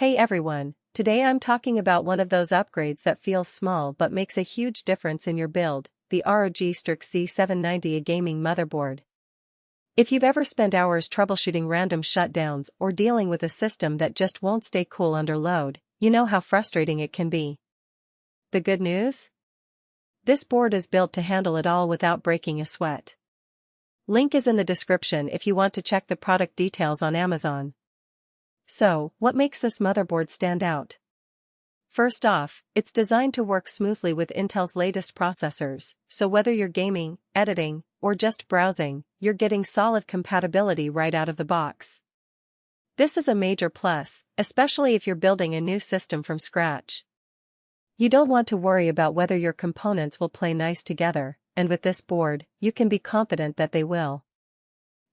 Hey everyone, today I'm talking about one of those upgrades that feels small but makes a huge difference in your build, the ROG Strix Z790-A gaming motherboard. If you've ever spent hours troubleshooting random shutdowns or dealing with a system that just won't stay cool under load, you know how frustrating it can be. The good news? This board is built to handle it all without breaking a sweat. Link is in the description if you want to check the product details on Amazon. So, what makes this motherboard stand out? First off, it's designed to work smoothly with Intel's latest processors, so whether you're gaming, editing, or just browsing, you're getting solid compatibility right out of the box. This is a major plus, especially if you're building a new system from scratch. You don't want to worry about whether your components will play nice together, and with this board, you can be confident that they will.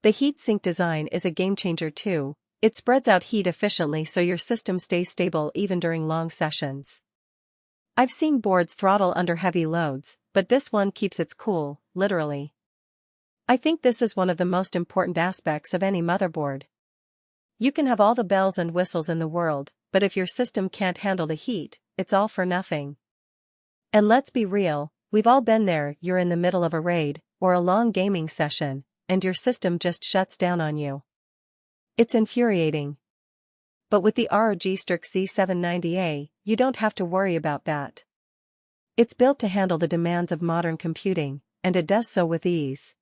The heatsink design is a game-changer too. It spreads out heat efficiently so your system stays stable even during long sessions. I've seen boards throttle under heavy loads, but this one keeps its cool, literally. I think this is one of the most important aspects of any motherboard. You can have all the bells and whistles in the world, but if your system can't handle the heat, it's all for nothing. And let's be real, we've all been there. You're in the middle of a raid, or a long gaming session, and your system just shuts down on you. It's infuriating. But with the ROG Strix Z790-A, you don't have to worry about that. It's built to handle the demands of modern computing, and it does so with ease.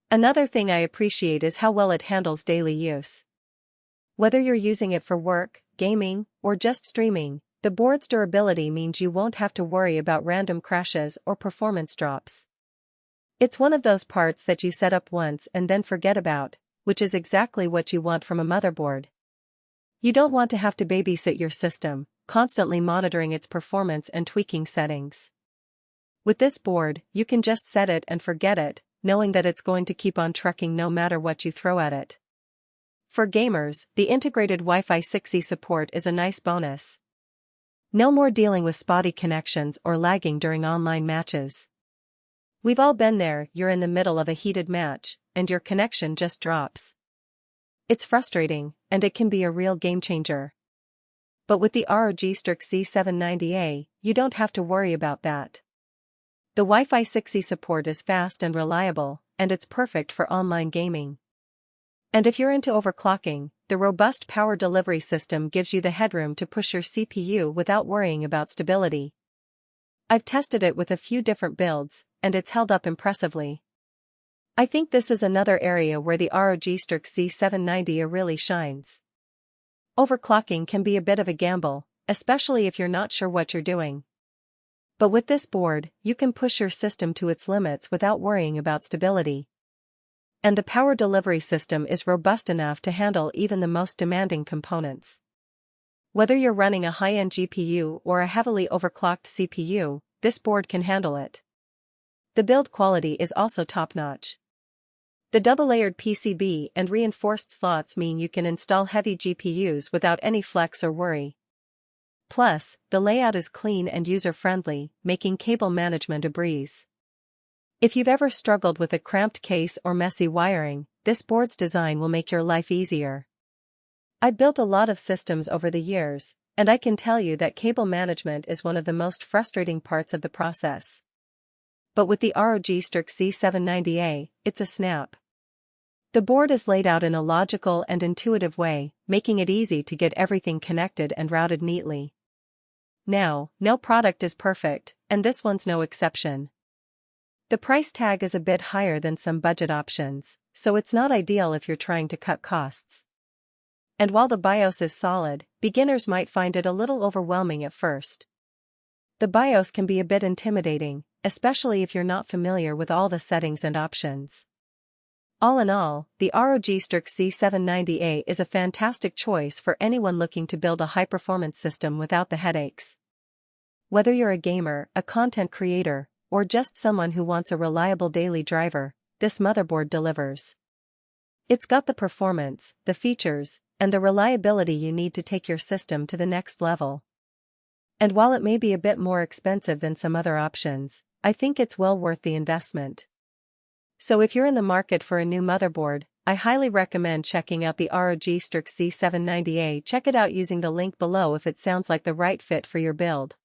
Another thing I appreciate is how well it handles daily use. Whether you're using it for work, gaming, or just streaming, the board's durability means you won't have to worry about random crashes or performance drops. It's one of those parts that you set up once and then forget about, which is exactly what you want from a motherboard. You don't want to have to babysit your system, constantly monitoring its performance and tweaking settings. With this board, you can just set it and forget it, knowing that it's going to keep on trucking no matter what you throw at it. For gamers, the integrated Wi-Fi 6E support is a nice bonus. No more dealing with spotty connections or lagging during online matches. We've all been there. You're in the middle of a heated match, and your connection just drops. It's frustrating, and it can be a real game changer. But with the ROG Strix Z790-A, you don't have to worry about that. The Wi-Fi 6E support is fast and reliable, and it's perfect for online gaming. And if you're into overclocking, the robust power delivery system gives you the headroom to push your CPU without worrying about stability. I've tested it with a few different builds, and it's held up impressively. I think this is another area where the ROG Strix Z790-A really shines. Overclocking can be a bit of a gamble, especially if you're not sure what you're doing. But with this board, you can push your system to its limits without worrying about stability. And the power delivery system is robust enough to handle even the most demanding components. Whether you're running a high-end GPU or a heavily overclocked CPU, this board can handle it. The build quality is also top-notch. The double-layered PCB and reinforced slots mean you can install heavy GPUs without any flex or worry. Plus, the layout is clean and user-friendly, making cable management a breeze. If you've ever struggled with a cramped case or messy wiring, this board's design will make your life easier. I've built a lot of systems over the years, and I can tell you that cable management is one of the most frustrating parts of the process. But with the ROG Strix Z790-A, it's a snap. The board is laid out in a logical and intuitive way, making it easy to get everything connected and routed neatly. Now, no product is perfect, and this one's no exception. The price tag is a bit higher than some budget options, so it's not ideal if you're trying to cut costs. And while the BIOS is solid, beginners might find it a little overwhelming at first. The BIOS can be a bit intimidating, especially if you're not familiar with all the settings and options. All in all, the ROG Strix Z790-A is a fantastic choice for anyone looking to build a high-performance system without the headaches. Whether you're a gamer, a content creator, or just someone who wants a reliable daily driver, this motherboard delivers. It's got the performance, the features, and the reliability you need to take your system to the next level. And while it may be a bit more expensive than some other options, I think it's well worth the investment. So if you're in the market for a new motherboard, I highly recommend checking out the ROG Strix Z790-A. Check it out using the link below if it sounds like the right fit for your build.